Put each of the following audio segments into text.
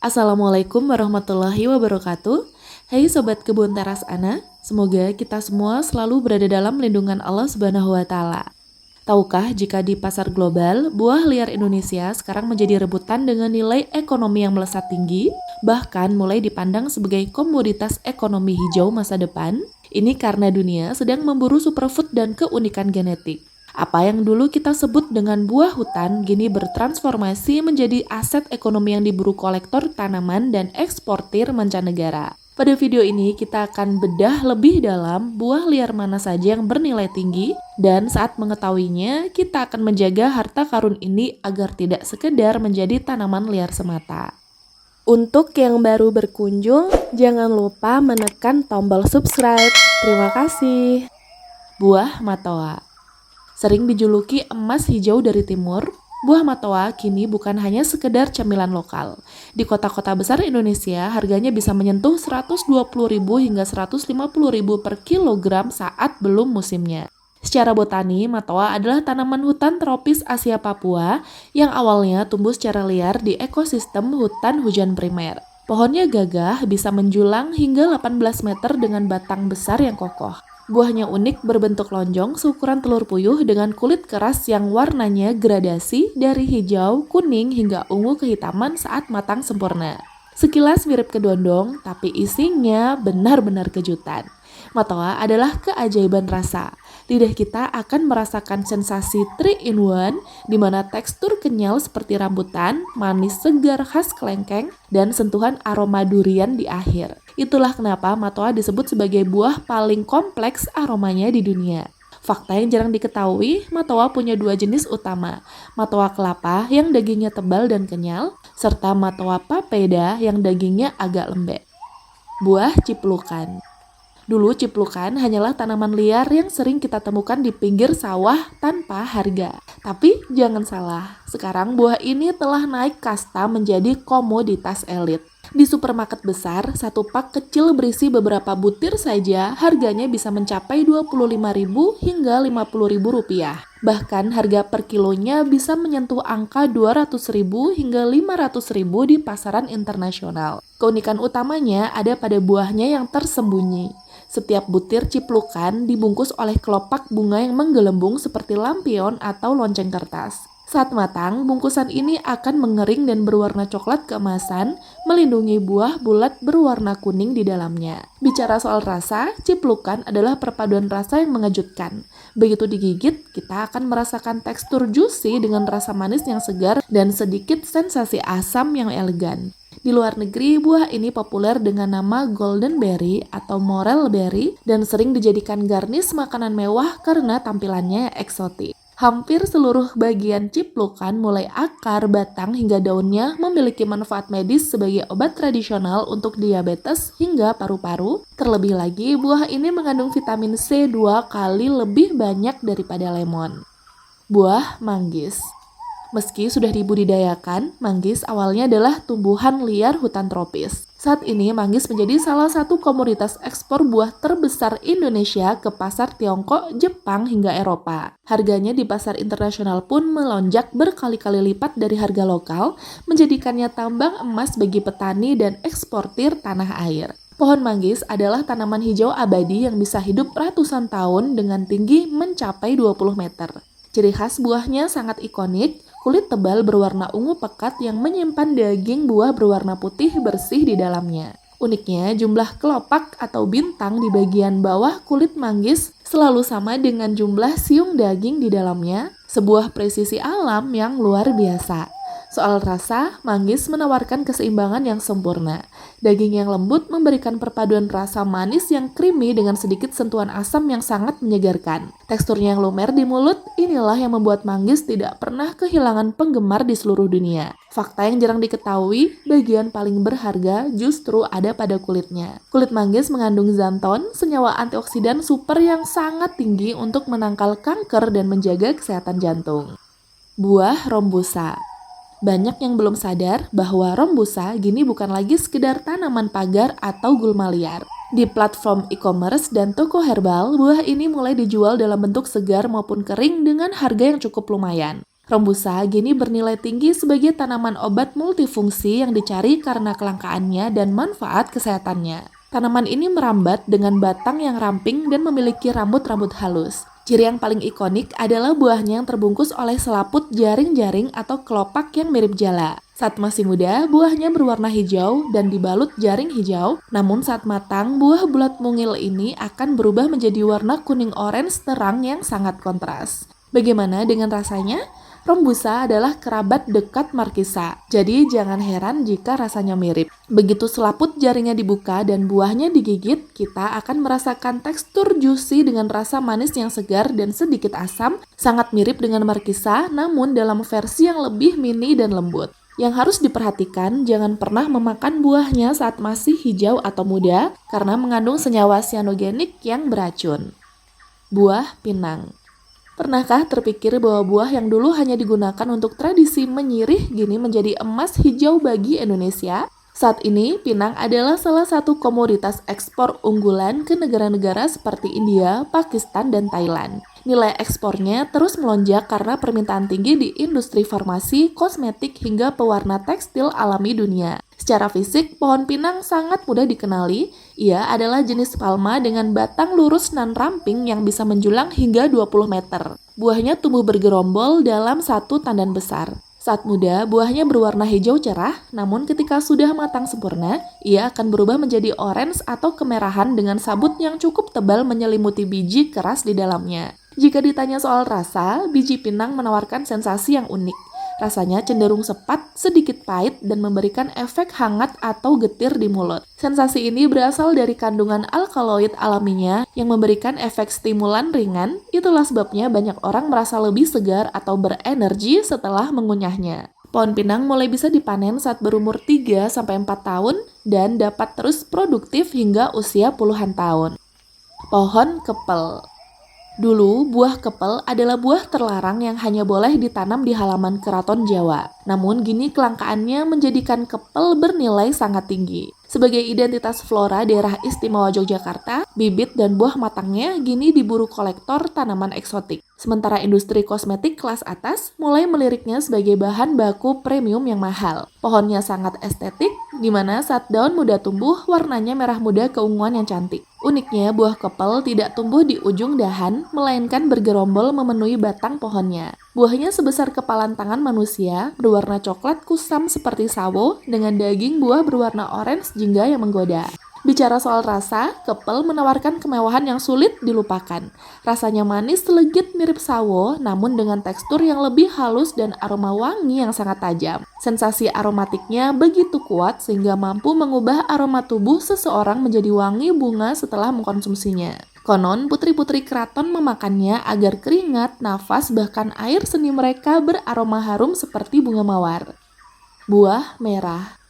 Assalamualaikum warahmatullahi wabarakatuh. Hai Sobat Kebun Teras Ana, semoga kita semua selalu berada dalam lindungan Allah Subhanahu wa Ta'ala. Tahukah jika di pasar global, buah liar Indonesia sekarang menjadi rebutan dengan nilai ekonomi yang melesat tinggi, bahkan mulai dipandang sebagai komoditas ekonomi hijau masa depan? Ini karena dunia sedang memburu superfood dan keunikan genetik. Apa yang dulu kita sebut dengan buah hutan kini bertransformasi menjadi aset ekonomi yang diburu kolektor tanaman dan eksportir mancanegara. Pada video ini kita akan bedah lebih dalam buah liar mana saja yang bernilai tinggi dan saat mengetahuinya kita akan menjaga harta karun ini agar tidak sekedar menjadi tanaman liar semata. Untuk yang baru berkunjung, jangan lupa menekan tombol subscribe. Terima kasih. Buah matoa. Sering dijuluki emas hijau dari timur, buah matoa kini bukan hanya sekedar camilan lokal. Di kota-kota besar Indonesia, harganya bisa menyentuh Rp120.000 hingga Rp150.000 per kilogram saat belum musimnya. Secara botani, matoa adalah tanaman hutan tropis Asia Papua yang awalnya tumbuh secara liar di ekosistem hutan hujan primer. Pohonnya gagah, bisa menjulang hingga 18 meter dengan batang besar yang kokoh. Buahnya unik berbentuk lonjong seukuran telur puyuh dengan kulit keras yang warnanya gradasi dari hijau, kuning hingga ungu kehitaman saat matang sempurna. Sekilas mirip kedondong, tapi isinya benar-benar kejutan. Matoa adalah keajaiban rasa. Lidah kita akan merasakan sensasi 3-in-1 di mana tekstur kenyal seperti rambutan, manis segar khas kelengkeng, dan sentuhan aroma durian di akhir. Itulah kenapa matoa disebut sebagai buah paling kompleks aromanya di dunia. Fakta yang jarang diketahui, matoa punya dua jenis utama, matoa kelapa yang dagingnya tebal dan kenyal, serta matoa papeda yang dagingnya agak lembek. Buah ciplukan. Dulu ciplukan hanyalah tanaman liar yang sering kita temukan di pinggir sawah tanpa harga. Tapi jangan salah, sekarang buah ini telah naik kasta menjadi komoditas elit. Di supermarket besar, satu pak kecil berisi beberapa butir saja harganya bisa mencapai Rp25.000 hingga Rp50.000. Bahkan harga per kilonya bisa menyentuh angka Rp200.000 hingga Rp500.000 di pasaran internasional. Keunikan utamanya ada pada buahnya yang tersembunyi. Setiap butir ciplukan dibungkus oleh kelopak bunga yang menggelembung seperti lampion atau lonceng kertas. Saat matang, bungkusan ini akan mengering dan berwarna coklat keemasan, melindungi buah bulat berwarna kuning di dalamnya. Bicara soal rasa, ciplukan adalah perpaduan rasa yang mengejutkan. Begitu digigit, kita akan merasakan tekstur juicy dengan rasa manis yang segar dan sedikit sensasi asam yang elegan. Di luar negeri, buah ini populer dengan nama golden berry atau morel berry dan sering dijadikan garnish makanan mewah karena tampilannya eksotik. Hampir seluruh bagian ciplukan mulai akar, batang hingga daunnya memiliki manfaat medis sebagai obat tradisional untuk diabetes hingga paru-paru. Terlebih lagi, buah ini mengandung vitamin C 2 kali lebih banyak daripada lemon. Buah manggis. Meski sudah dibudidayakan, manggis awalnya adalah tumbuhan liar hutan tropis. Saat ini, manggis menjadi salah satu komoditas ekspor buah terbesar Indonesia ke pasar Tiongkok, Jepang, hingga Eropa. Harganya di pasar internasional pun melonjak berkali-kali lipat dari harga lokal, menjadikannya tambang emas bagi petani dan eksportir tanah air. Pohon manggis adalah tanaman hijau abadi yang bisa hidup ratusan tahun dengan tinggi mencapai 20 meter. Ciri khas buahnya sangat ikonik, kulit tebal berwarna ungu pekat yang menyimpan daging buah berwarna putih bersih di dalamnya. Uniknya, jumlah kelopak atau bintang di bagian bawah kulit manggis selalu sama dengan jumlah siung daging di dalamnya, sebuah presisi alam yang luar biasa. Soal rasa, manggis menawarkan keseimbangan yang sempurna. Daging yang lembut memberikan perpaduan rasa manis yang creamy dengan sedikit sentuhan asam yang sangat menyegarkan. Teksturnya yang lumer di mulut, inilah yang membuat manggis tidak pernah kehilangan penggemar di seluruh dunia. Fakta yang jarang diketahui, bagian paling berharga justru ada pada kulitnya. Kulit manggis mengandung xanthone, senyawa antioksidan super yang sangat tinggi untuk menangkal kanker dan menjaga kesehatan jantung. Buah rombusa. Banyak yang belum sadar bahwa rombusa kini bukan lagi sekedar tanaman pagar atau gulma liar. Di platform e-commerce dan toko herbal, buah ini mulai dijual dalam bentuk segar maupun kering dengan harga yang cukup lumayan. Rombusta kini bernilai tinggi sebagai tanaman obat multifungsi yang dicari karena kelangkaannya dan manfaat kesehatannya. Tanaman ini merambat dengan batang yang ramping dan memiliki rambut-rambut halus. Ciri yang paling ikonik adalah buahnya yang terbungkus oleh selaput jaring-jaring atau kelopak yang mirip jala. Saat masih muda, buahnya berwarna hijau dan dibalut jaring hijau. Namun saat matang, buah bulat mungil ini akan berubah menjadi warna kuning orange terang yang sangat kontras. Bagaimana dengan rasanya? Rombusta adalah kerabat dekat markisa, jadi jangan heran jika rasanya mirip. Begitu selaput jaringnya dibuka dan buahnya digigit, kita akan merasakan tekstur juicy dengan rasa manis yang segar dan sedikit asam, sangat mirip dengan markisa, namun dalam versi yang lebih mini dan lembut. Yang harus diperhatikan, jangan pernah memakan buahnya saat masih hijau atau muda, karena mengandung senyawa sianogenik yang beracun. Buah pinang. Pernahkah terpikir bahwa buah yang dulu hanya digunakan untuk tradisi menyirih kini menjadi emas hijau bagi Indonesia? Saat ini, pinang adalah salah satu komoditas ekspor unggulan ke negara-negara seperti India, Pakistan, dan Thailand. Nilai ekspornya terus melonjak karena permintaan tinggi di industri farmasi, kosmetik, hingga pewarna tekstil alami dunia. Secara fisik, pohon pinang sangat mudah dikenali. Ia adalah jenis palma dengan batang lurus dan ramping yang bisa menjulang hingga 20 meter. Buahnya tumbuh bergerombol dalam satu tandan besar. Saat muda, buahnya berwarna hijau cerah, namun ketika sudah matang sempurna, ia akan berubah menjadi orange atau kemerahan dengan sabut yang cukup tebal menyelimuti biji keras di dalamnya. Jika ditanya soal rasa, biji pinang menawarkan sensasi yang unik. Rasanya cenderung sepat, sedikit pahit, dan memberikan efek hangat atau getir di mulut. Sensasi ini berasal dari kandungan alkaloid alaminya yang memberikan efek stimulan ringan. Itulah sebabnya banyak orang merasa lebih segar atau berenergi setelah mengunyahnya. Pohon pinang mulai bisa dipanen saat berumur 3-4 tahun dan dapat terus produktif hingga usia puluhan tahun. Pohon kepel. Dulu, buah kepel adalah buah terlarang yang hanya boleh ditanam di halaman keraton Jawa. Namun, kini kelangkaannya menjadikan kepel bernilai sangat tinggi. Sebagai identitas flora daerah istimewa Yogyakarta, bibit dan buah matangnya kini diburu kolektor tanaman eksotik. Sementara industri kosmetik kelas atas mulai meliriknya sebagai bahan baku premium yang mahal. Pohonnya sangat estetik, di mana saat daun muda tumbuh, warnanya merah muda keunguan yang cantik. Uniknya, buah kepel tidak tumbuh di ujung dahan, melainkan bergerombol memenuhi batang pohonnya. Buahnya sebesar kepalan tangan manusia, berwarna coklat kusam seperti sawo, dengan daging buah berwarna orange jingga yang menggoda. Bicara soal rasa, kepel menawarkan kemewahan yang sulit dilupakan. Rasanya manis legit mirip sawo, namun dengan tekstur yang lebih halus dan aroma wangi yang sangat tajam. Sensasi aromatiknya begitu kuat sehingga mampu mengubah aroma tubuh seseorang menjadi wangi bunga setelah mengkonsumsinya. Konon, putri-putri keraton memakannya agar keringat, nafas, bahkan air seni mereka beraroma harum seperti bunga mawar. Buah merah.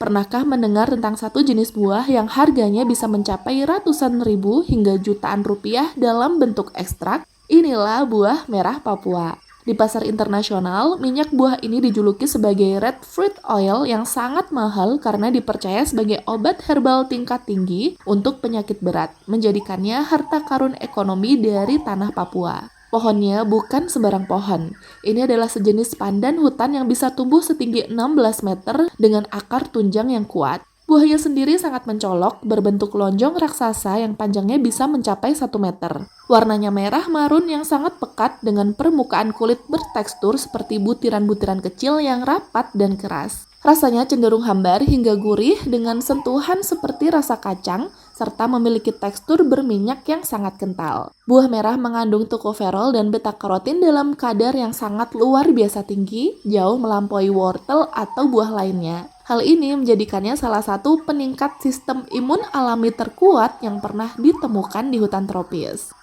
Pernahkah mendengar tentang satu jenis buah yang harganya bisa mencapai ratusan ribu hingga jutaan rupiah dalam bentuk ekstrak? Inilah buah merah Papua. Di pasar internasional, minyak buah ini dijuluki sebagai red fruit oil yang sangat mahal karena dipercaya sebagai obat herbal tingkat tinggi untuk penyakit berat, menjadikannya harta karun ekonomi dari tanah Papua. Pohonnya bukan sembarang pohon. Ini adalah sejenis pandan hutan yang bisa tumbuh setinggi 16 meter dengan akar tunjang yang kuat. Buahnya sendiri sangat mencolok, berbentuk lonjong raksasa yang panjangnya bisa mencapai 1 meter. Warnanya merah marun yang sangat pekat dengan permukaan kulit bertekstur seperti butiran-butiran kecil yang rapat dan keras. Rasanya cenderung hambar hingga gurih dengan sentuhan seperti rasa kacang, serta memiliki tekstur berminyak yang sangat kental. Buah merah mengandung tokoferol dan beta-karotin dalam kadar yang sangat luar biasa tinggi, jauh melampaui wortel atau buah lainnya. Hal ini menjadikannya salah satu peningkat sistem imun alami terkuat yang pernah ditemukan di hutan tropis.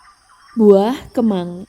Buah kemang.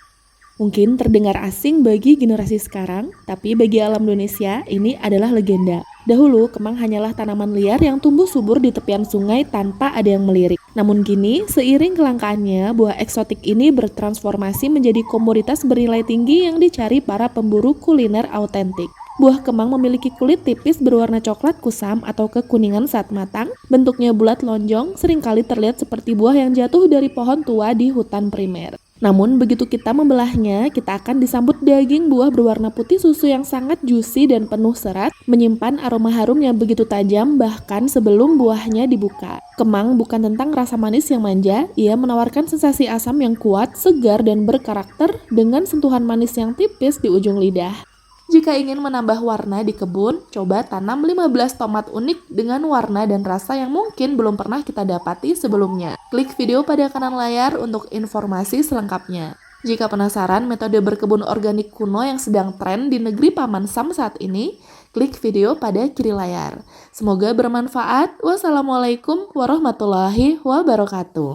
Mungkin terdengar asing bagi generasi sekarang, tapi bagi alam Indonesia ini adalah legenda. Dahulu, kemang hanyalah tanaman liar yang tumbuh subur di tepian sungai tanpa ada yang melirik. Namun kini, seiring kelangkaannya, buah eksotik ini bertransformasi menjadi komoditas bernilai tinggi yang dicari para pemburu kuliner autentik. Buah kemang memiliki kulit tipis berwarna coklat kusam atau kekuningan saat matang. Bentuknya bulat lonjong, seringkali terlihat seperti buah yang jatuh dari pohon tua di hutan primer. Namun begitu kita membelahnya, kita akan disambut daging buah berwarna putih susu yang sangat juicy dan penuh serat, menyimpan aroma harum yang begitu tajam bahkan sebelum buahnya dibuka. Kemang bukan tentang rasa manis yang manja, ia menawarkan sensasi asam yang kuat, segar dan berkarakter dengan sentuhan manis yang tipis di ujung lidah. Jika ingin menambah warna di kebun, coba tanam 15 tomat unik dengan warna dan rasa yang mungkin belum pernah kita dapati sebelumnya. Klik video pada kanan layar untuk informasi selengkapnya. Jika penasaran metode berkebun organik kuno yang sedang tren di negeri Paman Sam saat ini, klik video pada kiri layar. Semoga bermanfaat. Wassalamualaikum warahmatullahi wabarakatuh.